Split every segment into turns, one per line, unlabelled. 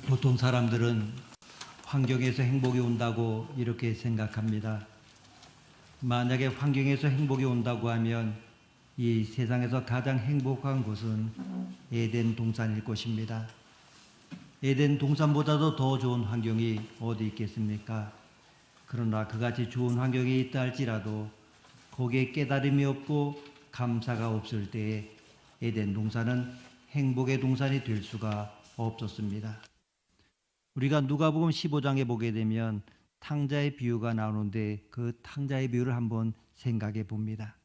보통 사람들은 환경에서 행복이 온다고 이렇게 생각합니다. 만약에 환경에서 행복이 온다고 하면 이 세상에서 가장 행복한 곳은 에덴 동산일 것입니다. 에덴 동산보다도 더 좋은 환경이 어디 있겠습니까? 그러나 그같이 좋은 환경이 있다 할지라도 거기에 깨달음이 없고 감사가 없을 때에 에덴 동산은 행복의 동산이 될 수가 없었습니다. 우리가 누가복음 15장에 보게 되면 탕자의 비유가 나오는데 그 탕자의 비유를 한번 생각해 봅니다.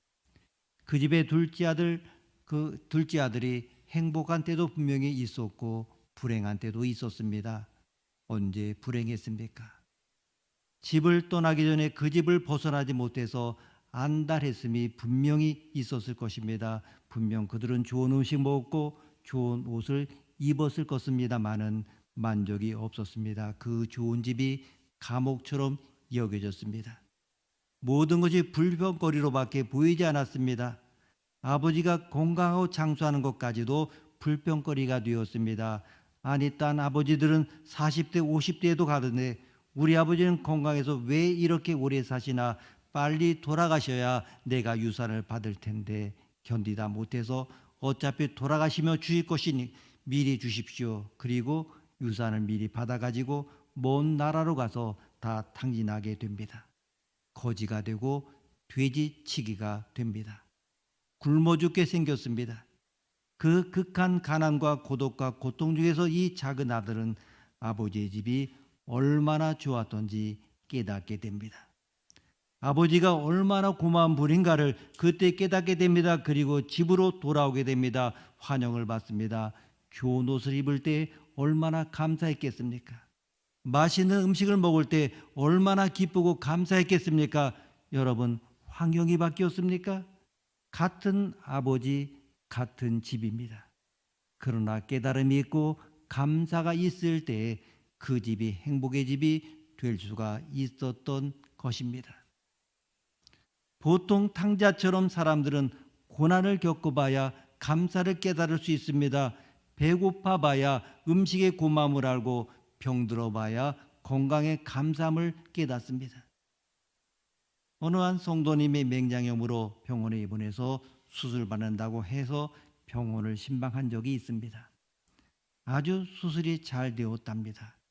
그 집의 둘째 아들이 행복한 때도 분명히 있었고 불행한 때도 있었습니다. 언제 불행했습니까? 집을 떠나기 전에 그 집을 벗어나지 못해서 안달했음이 분명히 있었을 것입니다. 분명 그들은 좋은 음식 먹었고 좋은 옷을 입었을 것입니다마는 만족이 없었습니다. 그 좋은 집이 감옥처럼 여겨졌습니다. 모든 것이 불평거리로밖에 보이지 않았습니다. 아버지가 건강하고 장수하는 것까지도 불평거리가 되었습니다. 아니, 딴 아버지들은 40대, 50대에도 가던데 우리 아버지는 건강해서 왜 이렇게 오래 사시나, 빨리 돌아가셔야 내가 유산을 받을 텐데 견디다 못해서 어차피 돌아가시며 주실 것이니 미리 주십시오. 그리고 유산을 미리 받아가지고 먼 나라로 가서 다 탕진하게 됩니다. 거지가 되고 돼지치기가 됩니다. 굶어 죽게 생겼습니다. 그 극한 가난과 고독과 고통 중에서 이 작은 아들은 아버지의 집이 얼마나 좋았던지 깨닫게 됩니다. 아버지가 얼마나 고마운 분인가를 그때 깨닫게 됩니다. 그리고 집으로 돌아오게 됩니다. 환영을 받습니다. 좋은 옷을 입을 때 얼마나 감사했겠습니까? 맛있는 음식을 먹을 때 얼마나 기쁘고 감사했겠습니까? 여러분, 환경이 바뀌었습니까? 같은 아버지, 같은 집입니다. 그러나 깨달음이 있고 감사가 있을 때 그 집이 행복의 집이 될 수가 있었던 것입니다. 보통 탕자처럼 사람들은 고난을 겪어봐야 감사를 깨달을 수 있습니다. 배고파봐야 음식의 고마움을 알고 병들어봐야 건강의 감사함을 깨닫습니다. 어느 한 성도님이 맹장염으로 병원에 입원해서 수술받는다고 해서 병원을 신방한 적이 있습니다. 아주 수술이 잘 되었답니다.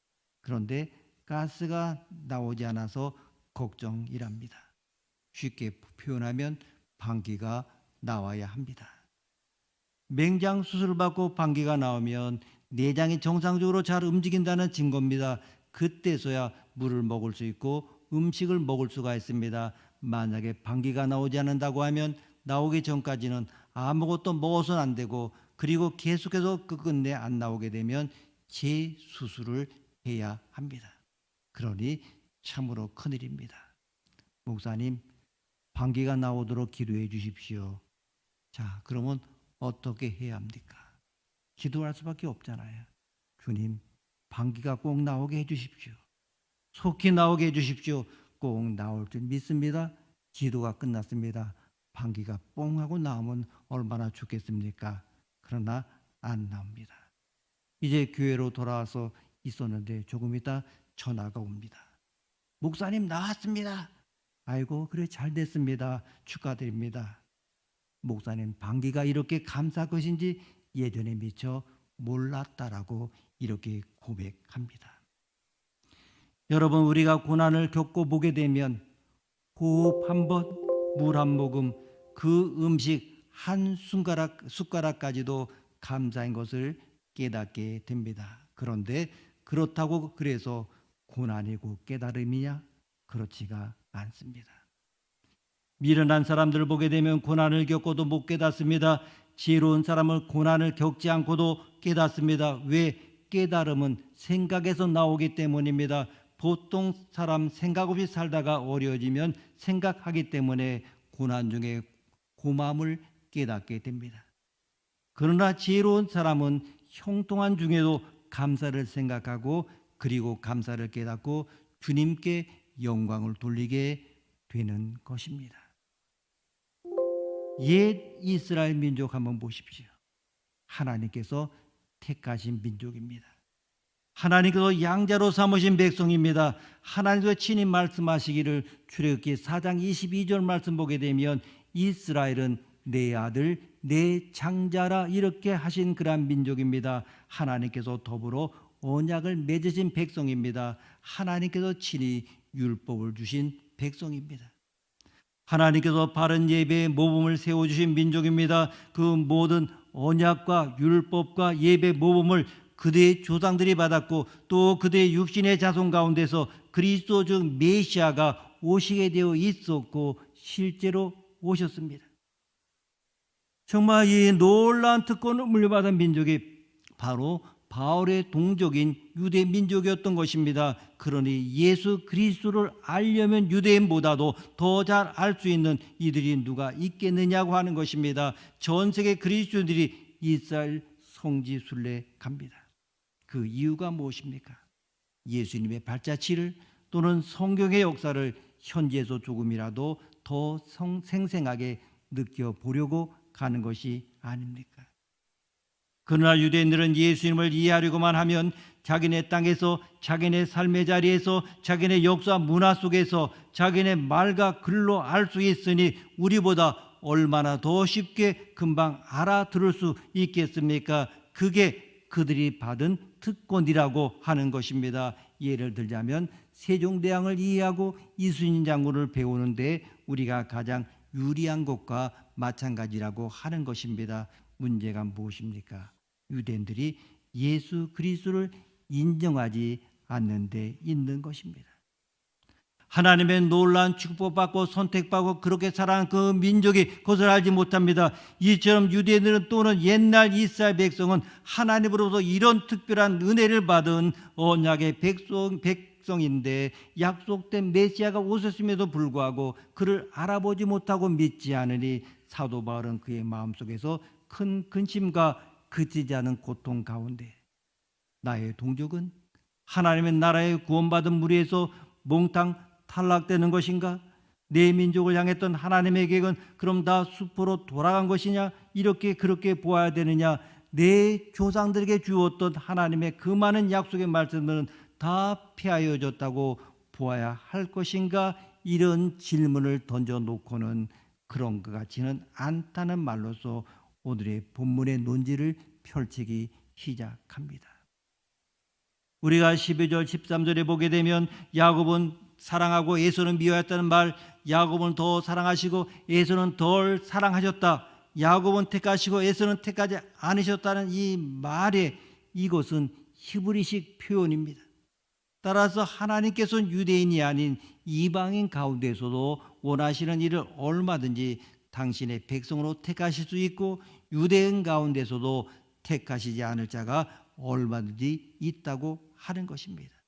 그런데 가스가 나오지 않아서 걱정이랍니다. 쉽게 표현하면 방귀가 나와야 합니다. 맹장 수술을 받고 방귀가 나오면 내장이 정상적으로 잘 움직인다는 증거입니다. 그때서야 물을 먹을 수 있고 음식을 먹을 수가 있습니다. 만약에 방귀가 나오지 않는다고 하면 나오기 전까지는 아무것도 먹어서는 안 되고, 그리고 계속해서 끝끝내 안 나오게 되면 재수술을 해야 합니다. 그러니 참으로 큰일입니다. 목사님, 방귀가 나오도록 기도해 주십시오. 자, 그러면 어떻게 해야 합니까? 기도할 수밖에 없잖아요. 주님, 방귀가 꼭 나오게 해 주십시오. 속히 나오게 해 주십시오. 꼭 나올 줄 믿습니다. 기도가 끝났습니다. 방귀가 뽕 하고 나오면 얼마나 좋겠습니까? 그러나 안 나옵니다. 이제 교회로 돌아와서 있었는데 조금 있다 전화가 옵니다. 목사님, 나왔습니다. 아이고, 그래, 잘 됐습니다. 축하드립니다. 목사님, 방귀가 이렇게 감사할 것인지 예전에 미처 몰랐다라고 이렇게 고백합니다. 여러분, 우리가 고난을 겪어보게 되면 호흡 한 번, 물 한 모금, 그 음식 한 숟가락까지도 감사인 것을 깨닫게 됩니다. 그런데 그렇다고 그래서 고난이고 깨달음이냐? 그렇지가 않습니다. 미련한 사람들을 보게 되면 고난을 겪어도 못 깨닫습니다. 지혜로운 사람은 고난을 겪지 않고도 깨닫습니다. 왜? 깨달음은 생각에서 나오기 때문입니다. 보통 사람 생각 없이 살다가 어려워지면 생각하기 때문에 고난 중에 고마움을 깨닫게 됩니다. 그러나 지혜로운 사람은 형통한 중에도 감사를 생각하고, 그리고 감사를 깨닫고 주님께 영광을 돌리게 되는 것입니다. 옛 이스라엘 민족 한번 보십시오. 하나님께서 택하신 민족입니다. 하나님께서 양자로 삼으신 백성입니다. 하나님께서 친히 말씀하시기를 출애굽기 4장 22절 말씀 보게 되면 이스라엘은 내 아들 내 장자라 이렇게 하신 그러한 민족입니다. 하나님께서 더불어 언약을 맺으신 백성입니다. 하나님께서 친히 율법을 주신 백성입니다. 하나님께서 바른 예배의 모범을 세워주신 민족입니다. 그 모든 언약과 율법과 예배 모범을 그들의 조상들이 받았고 또 그들의 육신의 자손 가운데서 그리스도 즉 메시아가 오시게 되어 있었고 실제로 오셨습니다. 정말 이 놀라운 특권을 물려받은 민족이 바로 바울의 동족인 유대 민족이었던 것입니다. 그러니 예수 그리스도를 알려면 유대인보다도 더 잘 알 수 있는 이들이 누가 있겠느냐고 하는 것입니다. 전 세계 그리스도인들이 이스라엘 성지 순례 갑니다. 그 이유가 무엇입니까? 예수님의 발자취를 또는 성경의 역사를 현지에서 조금이라도 더 생생하게 느껴보려고 가는 것이 아닙니까? 그러나 유대인들은 예수님을 이해하려고만 하면 자기네 땅에서 자기네 삶의 자리에서 자기네 역사 문화 속에서 자기네 말과 글로 알 수 있으니 우리보다 얼마나 더 쉽게 금방 알아들을 수 있겠습니까? 그게 그들이 받은 특권이라고 하는 것입니다. 예를 들자면 세종대왕을 이해하고 이순신 장군을 배우는데 우리가 가장 유리한 것과 마찬가지라고 하는 것입니다. 문제가 무엇입니까? 유대인들이 예수 그리스도를 인정하지 않는 데 있는 것입니다. 하나님의 놀라운 축복받고 선택받고 그렇게 살아간 그 민족이 그것을 알지 못합니다. 이처럼 유대인들은 또는 옛날 이스라엘 백성은 하나님으로부터 이런 특별한 은혜를 받은 언약의 백성인데 약속된 메시아가 오셨음에도 불구하고 그를 알아보지 못하고 믿지 않으니 사도 바울은 그의 마음속에서 큰 근심과 그치지 않은 고통 가운데 나의 동족은 하나님의 나라에 구원받은 무리에서 몽땅 탈락되는 것인가? 내 민족을 향했던 하나님의 계획은 그럼 다 숲으로 돌아간 것이냐? 이렇게 그렇게 보아야 되느냐? 내 조상들에게 주었던 하나님의 그 많은 약속의 말씀들은 다 폐하여졌다고 보아야 할 것인가? 이런 질문을 던져놓고는 그런 것 같지는 않다는 말로서 오늘의 본문의 논지를 펼치기 시작합니다. 우리가 12절 13절에 보게 되면 야곱은 사랑하고 에서는 미워했다는 말, 야곱은 더 사랑하시고 에서는 덜 사랑하셨다. 야곱은 택하시고 에서는 택하지 않으셨다는 이 말에 이것은 히브리식 표현입니다. 따라서 하나님께서는 유대인이 아닌 이방인 가운데서도 원하시는 일을 얼마든지 당신의 백성으로 택하실 수 있고 유대인 가운데서도 택하시지 않을 자가 얼마든지 있다고 하는 것입니다.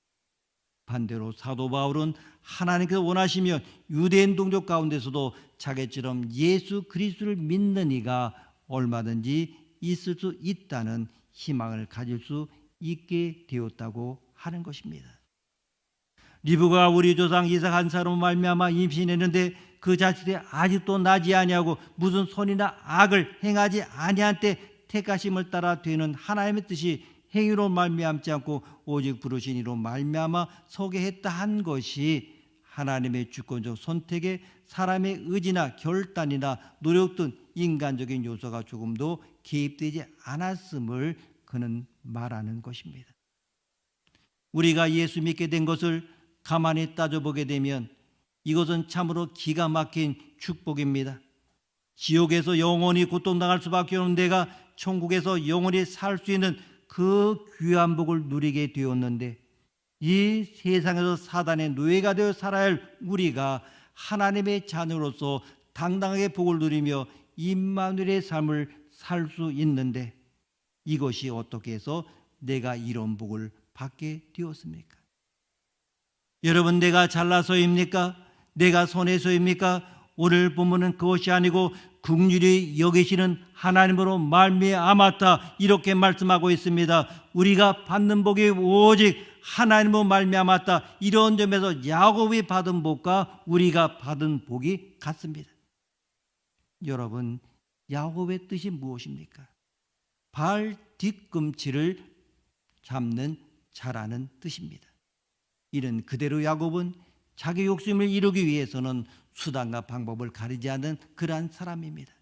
반대로 사도 바울은 하나님께서 원하시면 유대인 동족 가운데서도 자기처럼 예수 그리스도를 믿는 이가 얼마든지 있을 수 있다는 희망을 가질 수 있게 되었다고 하는 것입니다. 리브가 우리 조상 이삭 한 사람으로 말미암아 임신했는데 그 자식이 아직도 나지 아니하고 무슨 선이나 악을 행하지 아니한 때 택하심을 따라 되는 하나님의 뜻이 행위로 말미암지 않고 오직 부르신 이로 말미암아 서게 했다 한 것이 하나님의 주권적 선택에 사람의 의지나 결단이나 노력 등 인간적인 요소가 조금도 개입되지 않았음을 그는 말하는 것입니다. 우리가 예수 믿게 된 것을 가만히 따져보게 되면 이것은 참으로 기가 막힌 축복입니다. 지옥에서 영원히 고통당할 수밖에 없는 내가 천국에서 영원히 살 수 있는 그 귀한 복을 누리게 되었는데 이 세상에서 사단의 노예가 되어 살아야 할 우리가 하나님의 자녀로서 당당하게 복을 누리며 임마누엘의 삶을 살 수 있는데 이것이 어떻게 해서 내가 이런 복을 받게 되었습니까? 여러분, 내가 잘나서입니까? 내가 손해서입니까? 오늘 본문은 그것이 아니고 긍휼히 여기시는 하나님으로 말미암았다 이렇게 말씀하고 있습니다. 우리가 받는 복이 오직 하나님으로 말미암았다. 이런 점에서 야곱이 받은 복과 우리가 받은 복이 같습니다. 여러분, 야곱의 뜻이 무엇입니까? 발 뒤꿈치를 잡는 잘 아는 뜻입니다. 이는 그대로 야곱은 자기 욕심을 이루기 위해서는 수단과 방법을 가리지 않는 그러한 사람입니다.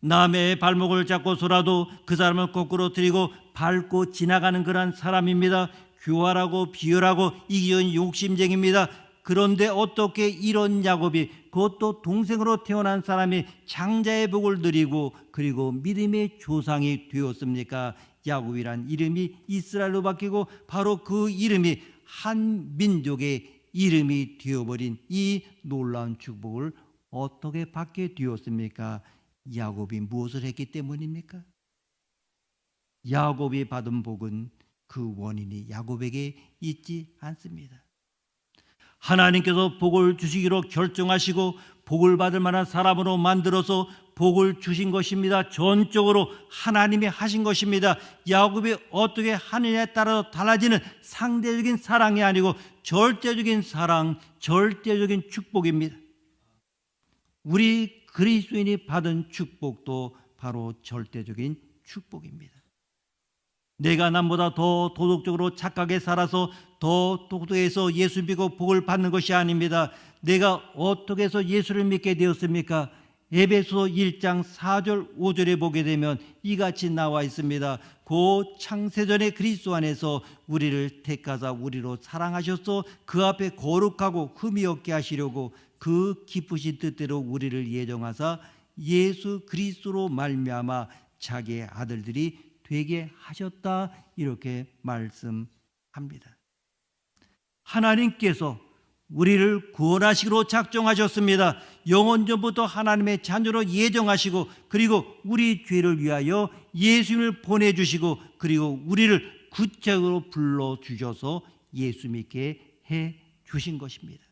남의 발목을 잡고서라도 그 사람을 거꾸로 들이고 밟고 지나가는 그러한 사람입니다. 교활하고 비열하고 이기적인 욕심쟁입니다. 그런데 어떻게 이런 야곱이, 그것도 동생으로 태어난 사람이 장자의 복을 누리고 그리고 믿음의 조상이 되었습니까? 야곱이란 이름이 이스라엘로 바뀌고 바로 그 이름이 한 민족의 이름이 되어버린 이 놀라운 축복을 어떻게 받게 되었습니까? 야곱이 무엇을 했기 때문입니까? 야곱이 받은 복은 그 원인이 야곱에게 있지 않습니다. 하나님께서 복을 주시기로 결정하시고 복을 받을 만한 사람으로 만들어서 복을 주신 것입니다. 전적으로 하나님이 하신 것입니다. 야곱이 어떻게 하느냐에 따라 달라지는 상대적인 사랑이 아니고 절대적인 사랑, 절대적인 축복입니다. 우리 그리스도인이 받은 축복도 바로 절대적인 축복입니다. 내가 남보다 더 도덕적으로 착하게 살아서 더 똑똑해서 예수 믿고 복을 받는 것이 아닙니다. 내가 어떻게 해서 예수를 믿게 되었습니까? 에베소 1장 4절 5절에 보게 되면 이같이 나와 있습니다. 그 창세전에 그리스도 안에서 우리를 택하사 우리로 사랑하셔서 그 앞에 거룩하고 흠이 없게 하시려고 그 기쁘신 뜻대로 우리를 예정하사 예수 그리스도로 말미암아 자기의 아들들이 되게 하셨다, 이렇게 말씀합니다. 하나님께서 우리를 구원하시기로 작정하셨습니다. 영원전부터 하나님의 자녀로 예정하시고 그리고 우리 죄를 위하여 예수님을 보내주시고 그리고 우리를 구체적으로 불러주셔서 예수 믿게 해주신 것입니다.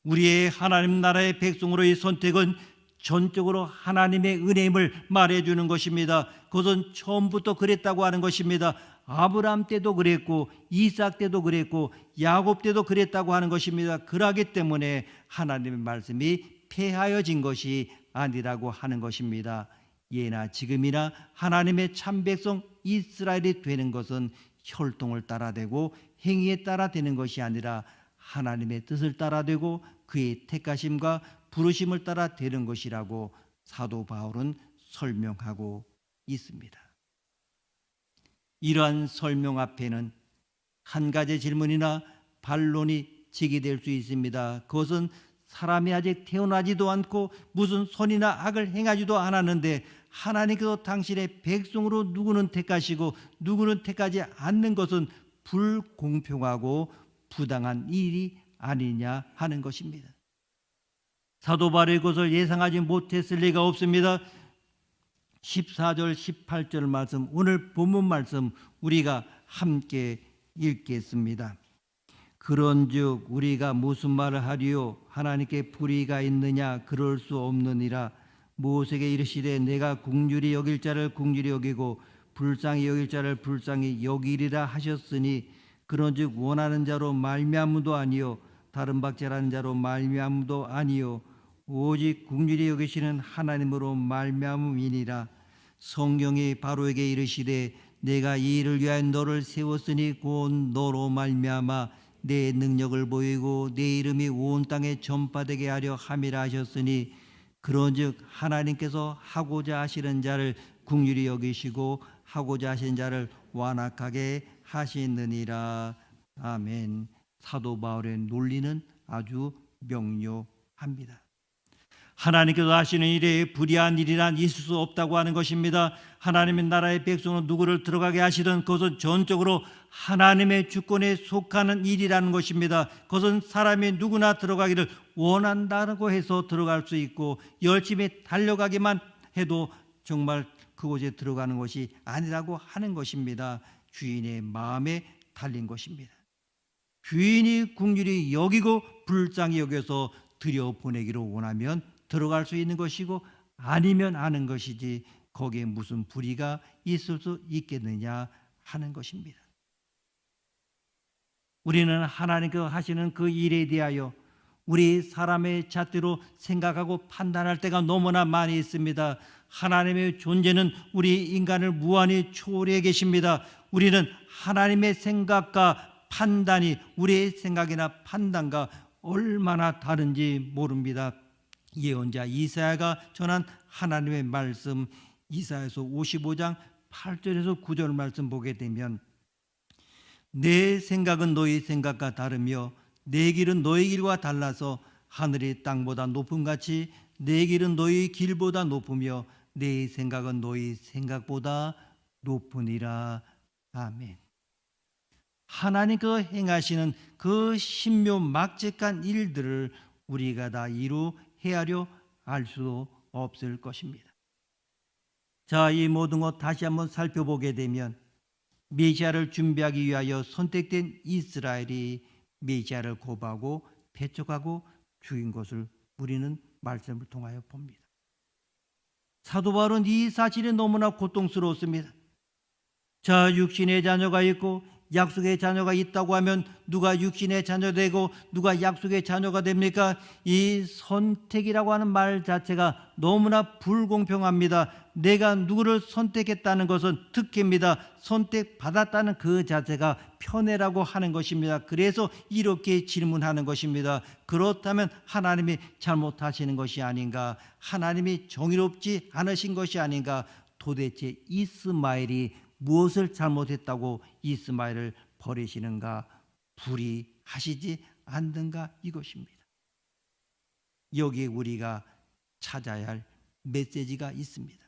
우리의 하나님 나라의 백성으로의 선택은 전적으로 하나님의 은혜임을 말해주는 것입니다. 그것은 처음부터 그랬다고 하는 것입니다. 아브라함 때도 그랬고 이삭 때도 그랬고 야곱 때도 그랬다고 하는 것입니다. 그러기 때문에 하나님의 말씀이 폐하여진 것이 아니라고 하는 것입니다. 예나 지금이나 하나님의 참 백성 이스라엘이 되는 것은 혈통을 따라 되고 행위에 따라 되는 것이 아니라 하나님의 뜻을 따라 되고 그의 택하심과 부르심을 따라 되는 것이라고 사도 바울은 설명하고 있습니다. 이러한 설명 앞에는 한 가지 질문이나 반론이 제기될 수 있습니다. 그것은 사람이 아직 태어나지도 않고 무슨 선이나 악을 행하지도 않았는데 하나님께서 당신의 백성으로 누구는 택하시고 누구는 택하지 않는 것은 불공평하고 부당한 일이 아니냐 하는 것입니다. 사도 바울의 것을 예상하지 못했을 리가 없습니다. 14절 18절 말씀, 오늘 본문 말씀 우리가 함께 읽겠습니다. 그런즉 우리가 무슨 말을 하리요? 하나님께 불의가 있느냐? 그럴 수 없느니라. 모세에게 이르시되 내가 긍휼히 여길 자를 긍휼히 여기고 불쌍히 여길 자를 불쌍히 여기리라 하셨으니 그런즉 원하는 자로 말미암음도 아니요 다른 박제라는 자로 말미암음도 아니요 오직 긍휼히 여기시는 하나님으로 말미암음이니라. 성경이 바로에게 이르시되 내가 이 일을 위하여 너를 세웠으니 곧 너로 말미암아 내 능력을 보이고 내 이름이 온 땅에 전파되게 하려 함이라 하셨으니 그런즉 하나님께서 하고자 하시는 자를 긍휼히 여기시고 하고자 하시는 자를 완악하게 하시느니라. 아멘. 사도 바울의 논리는 아주 명료합니다. 하나님께서 하시는 일에 불의한 일이란 있을 수 없다고 하는 것입니다. 하나님의 나라의 백성은 누구를 들어가게 하시든 그것은 전적으로 하나님의 주권에 속하는 일이라는 것입니다. 그것은 사람이 누구나 들어가기를 원한다고 해서 들어갈 수 있고 열심히 달려가기만 해도 정말 그곳에 들어가는 것이 아니라고 하는 것입니다. 주인의 마음에 달린 것입니다. 주인이 긍휼히 여기고 불쌍히 여겨서 들여보내기로 원하면 들어갈 수 있는 것이고 아니면 하는 것이지 거기에 무슨 불의가 있을 수 있겠느냐 하는 것입니다. 우리는 하나님께서 하시는 그 일에 대하여 우리 사람의 잣대로 생각하고 판단할 때가 너무나 많이 있습니다. 하나님의 존재는 우리 인간을 무한히 초월해 계십니다. 우리는 하나님의 생각과 판단이 우리의 생각이나 판단과 얼마나 다른지 모릅니다. 예언자 이사야가 전한 하나님의 말씀, 이사야서 55장 8절에서 9절 말씀 보게 되면, 내 생각은 너희 생각과 다르며 내 길은 너희 길과 달라서 하늘이 땅보다 높음같이 내 길은 너희 길보다 높으며 내 생각은 너희 생각보다 높으니라. 아멘. 하나님께서 행하시는 그 신묘막측한 일들을 우리가 다 이루 헤아려 알 수도 없을 것입니다. 자, 이 모든 것 다시 한번 살펴보게 되면, 메시아를 준비하기 위하여 선택된 이스라엘이 메시아를 고발하고 배척하고 죽인 것을 우리는 말씀을 통하여 봅니다. 사도 바울은 이 사실이 너무나 고통스러웠습니다. 자, 육신의 자녀가 있고 약속의 자녀가 있다고 하면 누가 육신의 자녀 되고 누가 약속의 자녀가 됩니까? 이 선택이라고 하는 말 자체가 너무나 불공평합니다. 내가 누구를 선택했다는 것은 특혜입니다. 선택받았다는 그 자체가 편애라고 하는 것입니다. 그래서 이렇게 질문하는 것입니다. 그렇다면 하나님이 잘못하시는 것이 아닌가? 하나님이 정의롭지 않으신 것이 아닌가? 도대체 이스마엘이 무엇을 잘못했다고 이스마엘을 버리시는가? 불의하시지 않는가? 이것입니다. 여기에 우리가 찾아야 할 메시지가 있습니다.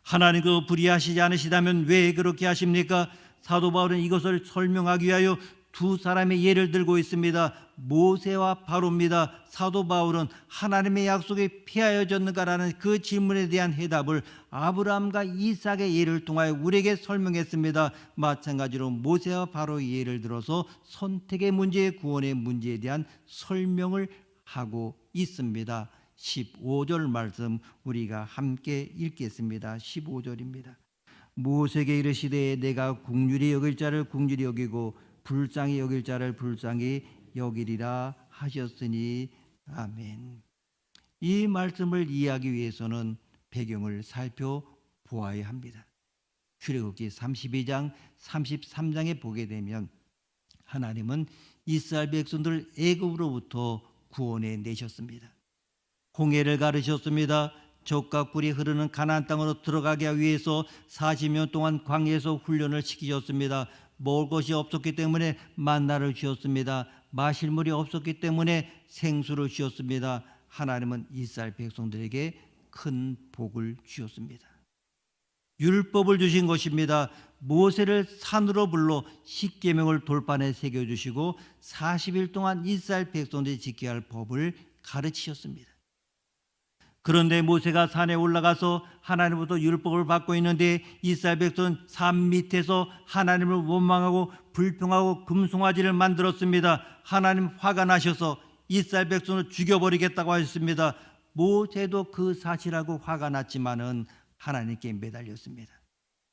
하나님 그 불의하시지 않으시다면 왜 그렇게 하십니까? 사도 바울은 이것을 설명하기 위하여 두 사람의 예를 들고 있습니다. 모세와 바로입니다. 사도 바울은 하나님의 약속이 폐하여졌는가라는 그 질문에 대한 해답을 아브라함과 이삭의 예를 통하여 우리에게 설명했습니다. 마찬가지로 모세와 바로의 예를 들어서 선택의 문제, 구원의 문제에 대한 설명을 하고 있습니다. 15절 말씀 우리가 함께 읽겠습니다. 15절입니다. 모세에게 이르시되 내가 긍휼히 여길 자를 긍휼히 여기고 불쌍히 여길 자를 불쌍히 여기리라 하셨으니. 아멘. 이 말씀을 이해하기 위해서는 배경을 살펴보아야 합니다. 출애굽기 32장 33장에 보게 되면 하나님은 이스라엘 백성들을 애굽으로부터 구원해 내셨습니다. 홍해를 가르셨습니다. 젖과 꿀이 흐르는 가나안 땅으로 들어가기 위해서 40년 동안 광야에서 훈련을 시키셨습니다. 먹을 것이 없었기 때문에 만나를 주셨습니다. 마실 물이 없었기 때문에 생수를 주셨습니다. 하나님은 이스라엘 백성들에게 큰 복을 주셨습니다. 율법을 주신 것입니다. 모세를 산으로 불러 십계명을 돌판에 새겨주시고 40일 동안 이스라엘 백성들이 지켜야 할 법을 가르치셨습니다. 그런데 모세가 산에 올라가서 하나님으로부터 율법을 받고 있는데 이스라엘 백성은 산 밑에서 하나님을 원망하고 불평하고 금송아지를 만들었습니다. 하나님 화가 나셔서 이스라엘 백성을 죽여버리겠다고 하셨습니다. 모세도 그 사실하고 화가 났지만은 하나님께 매달렸습니다.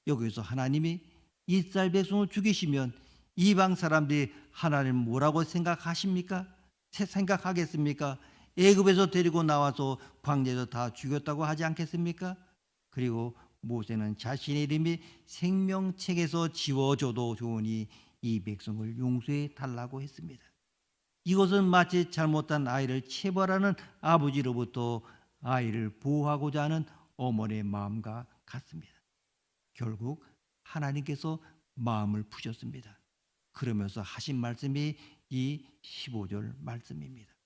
여기서 하나님이 이스라엘 백성을 죽이시면 이방 사람들이 하나님 뭐라고 생각하십니까? 생각하겠습니까? 애굽에서 데리고 나와서 광야에서 다 죽였다고 하지 않겠습니까? 그리고 모세는 자신의 이름이 생명책에서 지워져도 좋으니 이 백성을 용서해 달라고 했습니다. 이것은 마치 잘못한 아이를 체벌하는 아버지로부터 아이를 보호하고자 하는 어머니의 마음과 같습니다. 결국 하나님께서 마음을 푸셨습니다. 그러면서 하신 말씀이 이 15절 말씀입니다.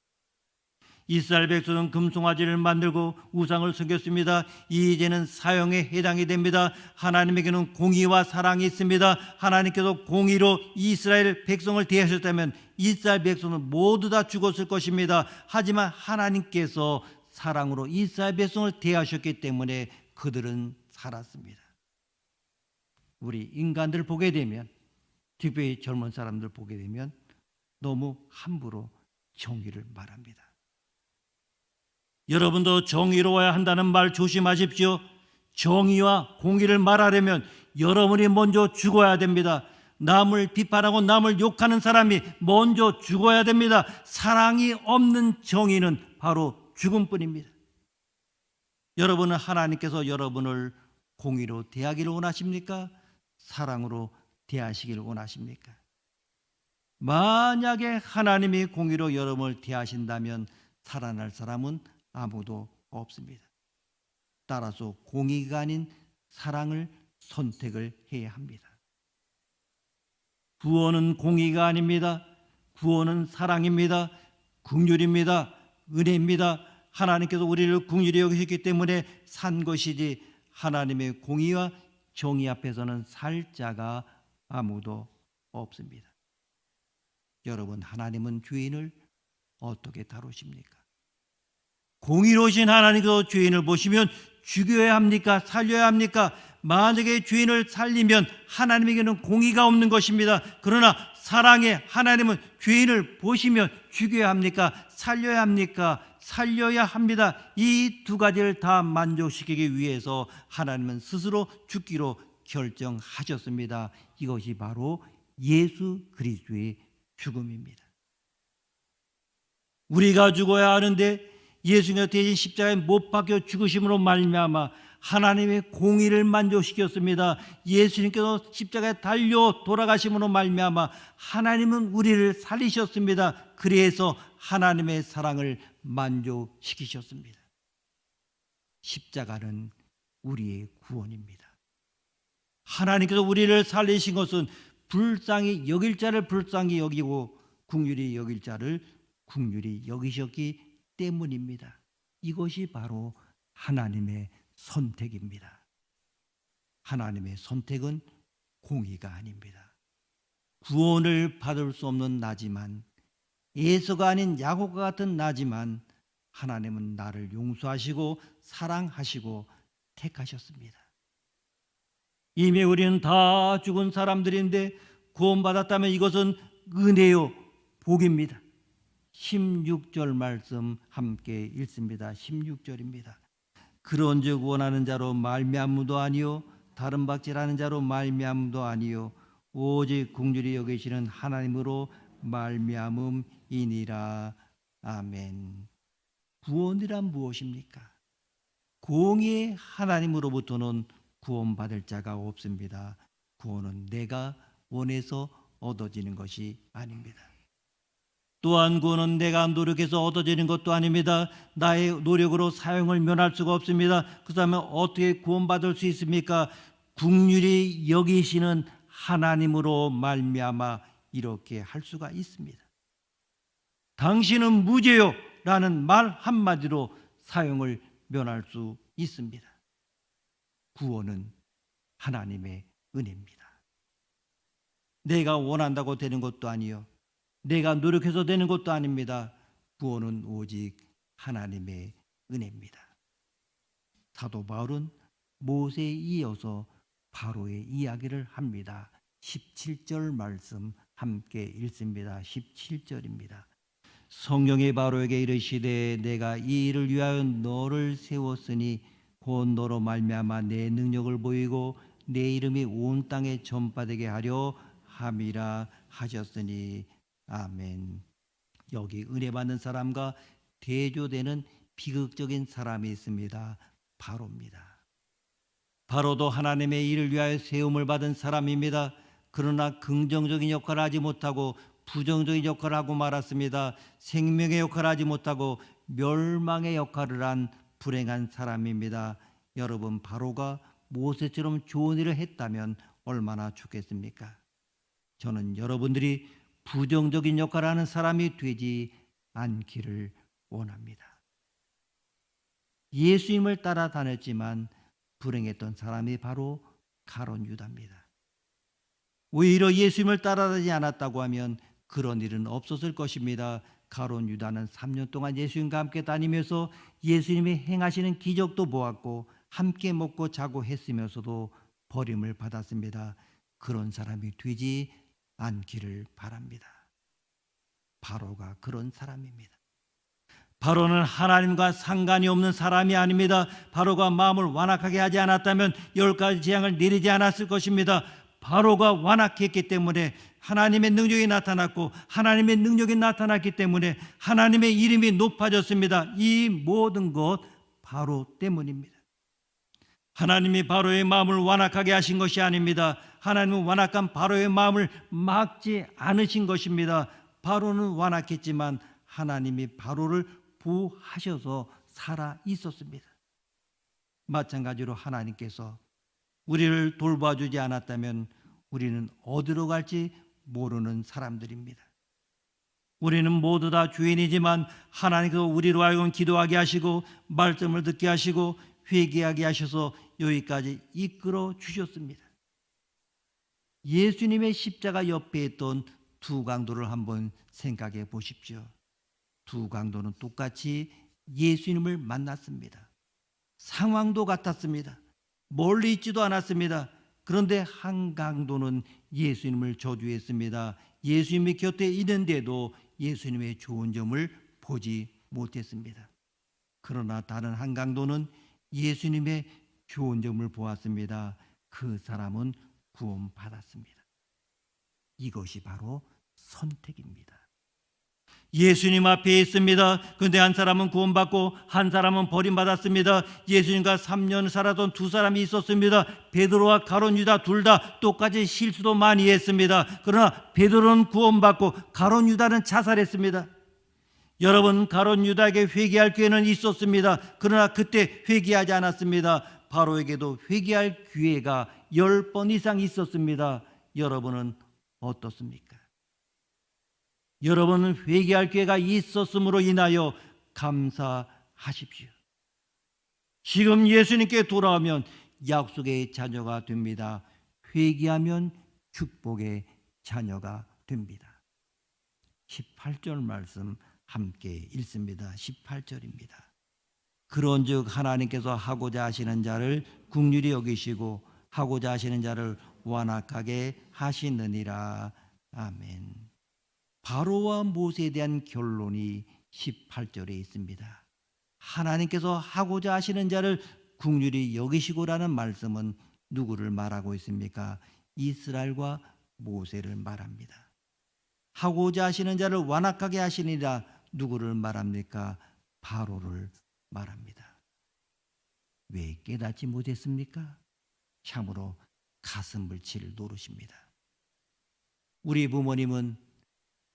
이스라엘 백성은 금송아지를 만들고 우상을 섬겼습니다. 이제는 사형에 해당이 됩니다. 하나님에게는 공의와 사랑이 있습니다. 하나님께서 공의로 이스라엘 백성을 대하셨다면 이스라엘 백성은 모두 다 죽었을 것입니다. 하지만 하나님께서 사랑으로 이스라엘 백성을 대하셨기 때문에 그들은 살았습니다. 우리 인간들 보게 되면, 특별히 젊은 사람들 보게 되면 너무 함부로 정의를 말합니다. 여러분도 정의로워야 한다는 말 조심하십시오. 정의와 공의를 말하려면 여러분이 먼저 죽어야 됩니다. 남을 비판하고 남을 욕하는 사람이 먼저 죽어야 됩니다. 사랑이 없는 정의는 바로 죽음뿐입니다. 여러분은 하나님께서 여러분을 공의로 대하기를 원하십니까? 사랑으로 대하시길 원하십니까? 만약에 하나님이 공의로 여러분을 대하신다면 살아날 사람은 아무도 없습니다. 따라서 공의가 아닌 사랑을 선택을 해야 합니다. 구원은 공의가 아닙니다. 구원은 사랑입니다. 긍휼입니다. 은혜입니다. 하나님께서 우리를 긍휼히 여기셨기 때문에 산 것이지 하나님의 공의와 정의 앞에서는 살 자가 아무도 없습니다. 여러분, 하나님은 죄인을 어떻게 다루십니까? 공의로우신 하나님께서 죄인을 보시면 죽여야 합니까? 살려야 합니까? 만약에 죄인을 살리면 하나님에게는 공의가 없는 것입니다. 그러나 사랑의 하나님은 죄인을 보시면 죽여야 합니까? 살려야 합니까? 살려야 합니다. 이 두 가지를 다 만족시키기 위해서 하나님은 스스로 죽기로 결정하셨습니다. 이것이 바로 예수 그리스도의 죽음입니다. 우리가 죽어야 하는데 예수님께서 대신 십자가에 못 박혀 죽으심으로 말미암아 하나님의 공의를 만족시켰습니다. 예수님께서 십자가에 달려 돌아가심으로 말미암아 하나님은 우리를 살리셨습니다. 그래서 하나님의 사랑을 만족시키셨습니다. 십자가는 우리의 구원입니다. 하나님께서 우리를 살리신 것은 불쌍히 여길 자를 불쌍히 여기고 긍휼히 여길 자를 긍휼히 여기셨기 때문입니다. 이것이 바로 하나님의 선택입니다. 하나님의 선택은 공의가 아닙니다. 구원을 받을 수 없는 나지만, 에서가 아닌 야곱과 같은 나지만 하나님은 나를 용서하시고 사랑하시고 택하셨습니다. 이미 우리는 다 죽은 사람들인데 구원받았다면 이것은 은혜요 복입니다. 16절 말씀 함께 읽습니다. 16절입니다. 그런즉 원하는 자로 말미암음도 아니요 다른 박질하는 자로 말미암음도 아니요 오직 긍휼히 여기시는 하나님으로 말미암음이니라. 아멘. 구원이란 무엇입니까? 공의의 하나님으로부터는 구원받을 자가 없습니다. 구원은 내가 원해서 얻어지는 것이 아닙니다. 또한 구원은 내가 노력해서 얻어지는 것도 아닙니다. 나의 노력으로 사용을 면할 수가 없습니다. 그렇다면 어떻게 구원받을 수 있습니까? 긍휼히 여기시는 하나님으로 말미암아 이렇게 할 수가 있습니다. 당신은 무죄요 라는 말 한마디로 사용을 면할 수 있습니다. 구원은 하나님의 은혜입니다. 내가 원한다고 되는 것도 아니요 내가 노력해서 되는 것도 아닙니다. 구원은 오직 하나님의 은혜입니다. 사도 바울은 모세에 이어서 바로의 이야기를 합니다. 17절 말씀 함께 읽습니다. 17절입니다. 성령이 바로에게 이르시되 내가 이 일을 위하여 너를 세웠으니 곧 너로 말미암아 내 능력을 보이고 내 이름이 온 땅에 전파되게 하려 함이라 하셨으니. 아멘. 여기 은혜 받는 사람과 대조되는 비극적인 사람이 있습니다. 바로입니다. 바로도 하나님의 일을 위하여 세움을 받은 사람입니다. 그러나 긍정적인 역할을 하지 못하고 부정적인 역할을 하고 말았습니다. 생명의 역할을 하지 못하고 멸망의 역할을 한 불행한 사람입니다. 여러분, 바로가 모세처럼 좋은 일을 했다면 얼마나 좋겠습니까? 저는 여러분들이 부정적인 역할을 하는 사람이 되지 않기를 원합니다. 예수님을 따라다녔지만 불행했던 사람이 바로 가룟 유다입니다. 오히려 예수님을 따라다니지 않았다고 하면 그런 일은 없었을 것입니다. 가룟 유다는 3년 동안 예수님과 함께 다니면서 예수님이 행하시는 기적도 보았고 함께 먹고 자고 했으면서도 버림을 받았습니다. 그런 사람이 되지 않기를 바랍니다. 바로가 그런 사람입니다. 바로는 하나님과 상관이 없는 사람이 아닙니다. 바로가 마음을 완악하게 하지 않았다면 10가지 재앙을 내리지 않았을 것입니다. 바로가 완악했기 때문에 하나님의 능력이 나타났고 하나님의 능력이 나타났기 때문에 하나님의 이름이 높아졌습니다. 이 모든 것 바로 때문입니다. 하나님이 바로의 마음을 완악하게 하신 것이 아닙니다. 하나님은 완악한 바로의 마음을 막지 않으신 것입니다. 바로는 완악했지만 하나님이 바로를 보호하셔서 살아 있었습니다. 마찬가지로 하나님께서 우리를 돌봐주지 않았다면 우리는 어디로 갈지 모르는 사람들입니다. 우리는 모두 다 죄인이지만 하나님께서 우리로 하여금 기도하게 하시고 말씀을 듣게 하시고 회개하게 하셔서 여기까지 이끌어 주셨습니다. 예수님의 십자가 옆에 있던 두 강도를 한번 생각해 보십시오. 두 강도는 똑같이 예수님을 만났습니다. 상황도 같았습니다. 멀리 있지도 않았습니다. 그런데 한 강도는 예수님을 저주했습니다. 예수님의 곁에 있는데도 예수님의 좋은 점을 보지 못했습니다. 그러나 다른 한 강도는 예수님의 좋은 점을 보았습니다. 그 사람은 구원받았습니다. 이것이 바로 선택입니다. 예수님 앞에 있습니다. 그런데 한 사람은 구원받고 한 사람은 버림받았습니다. 예수님과 3년 살았던 두 사람이 있었습니다. 베드로와 가룟 유다 둘 다 똑같이 실수도 많이 했습니다. 그러나 베드로는 구원받고 가룟 유다는 자살했습니다. 여러분, 가룟 유다에게 회개할 기회는 있었습니다. 그러나 그때 회개하지 않았습니다. 바로에게도 회개할 기회가 10번 이상 있었습니다. 여러분은 어떻습니까? 여러분은 회개할 기회가 있었음으로 인하여 감사하십시오. 지금 예수님께 돌아오면 약속의 자녀가 됩니다. 회개하면 축복의 자녀가 됩니다. 18절 말씀 함께 읽습니다. 18절입니다. 그런즉 하나님께서 하고자 하시는 자를 긍휼히 여기시고 하고자 하시는 자를 완악하게 하시느니라. 아멘. 바로와 모세에 대한 결론이 18절에 있습니다. 하나님께서 하고자 하시는 자를 긍휼히 여기시고라는 말씀은 누구를 말하고 있습니까? 이스라엘과 모세를 말합니다. 하고자 하시는 자를 완악하게 하시니라 누구를 말합니까? 바로를 말합니다. 왜 깨닫지 못했습니까? 참으로 가슴을 칠 노릇입니다. 우리 부모님은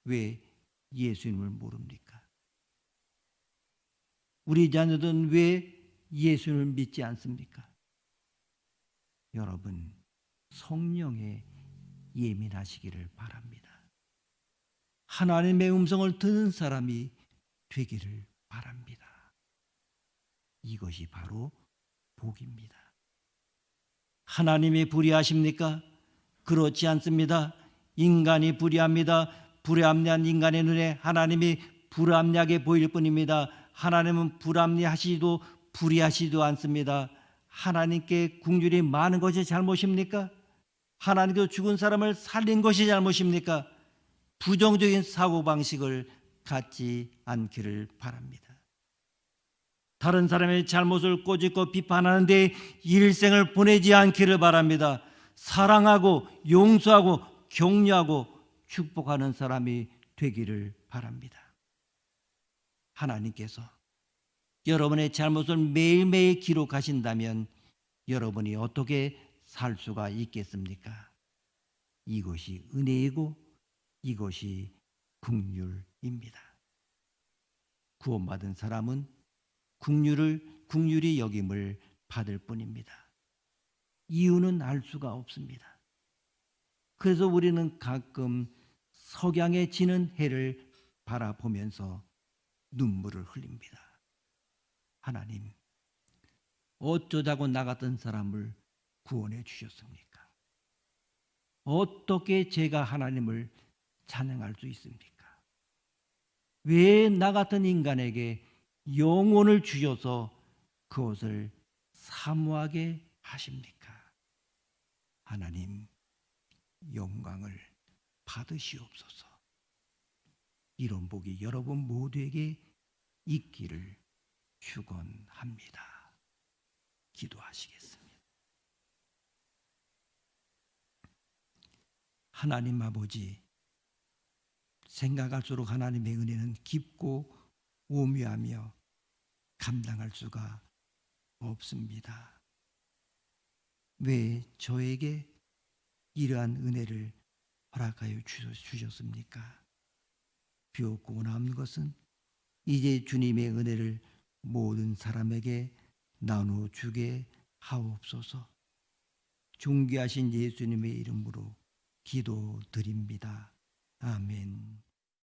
왜 예수님을 모릅니까? 우리 자녀들은 왜 예수님을 믿지 않습니까? 여러분, 성령에 예민하시기를 바랍니다. 하나님의 음성을 듣는 사람이 되기를 바랍니다. 이것이 바로 복입니다. 하나님이 불의하십니까? 그렇지 않습니다. 인간이 불의합니다. 불합리한 인간의 눈에 하나님이 불합리하게 보일 뿐입니다. 하나님은 불합리하시지도 불의하시지도 않습니다. 하나님께 긍휼이 많은 것이 잘못입니까? 하나님께서 죽은 사람을 살린 것이 잘못입니까? 부정적인 사고방식을 갖지 않기를 바랍니다. 다른 사람의 잘못을 꼬집고 비판하는데 일생을 보내지 않기를 바랍니다. 사랑하고 용서하고 격려하고 축복하는 사람이 되기를 바랍니다. 하나님께서 여러분의 잘못을 매일매일 기록하신다면 여러분이 어떻게 살 수가 있겠습니까? 이것이 은혜이고 이것이 긍휼입니다. 구원받은 사람은 긍휼히 여김을 받을 뿐입니다. 이유는 알 수가 없습니다. 그래서 우리는 가끔 석양에 지는 해를 바라보면서 눈물을 흘립니다. 하나님, 어쩌자고 나 같은 사람을 구원해 주셨습니까? 어떻게 제가 하나님을 찬양할 수 있습니까? 왜 나 같은 인간에게 영혼을 주셔서 그것을 사모하게 하십니까? 하나님, 영광을 받으시옵소서. 이런 복이 여러분 모두에게 있기를 축원합니다. 기도하시겠습니다. 하나님 아버지, 생각할수록 하나님의 은혜는 깊고 오묘하며 감당할 수가 없습니다. 왜 저에게 이러한 은혜를 허락하여 주셨습니까? 비옵고 원하는 것은 이제 주님의 은혜를 모든 사람에게 나눠주게 하옵소서. 존귀하신 예수님의 이름으로 기도드립니다. 아멘.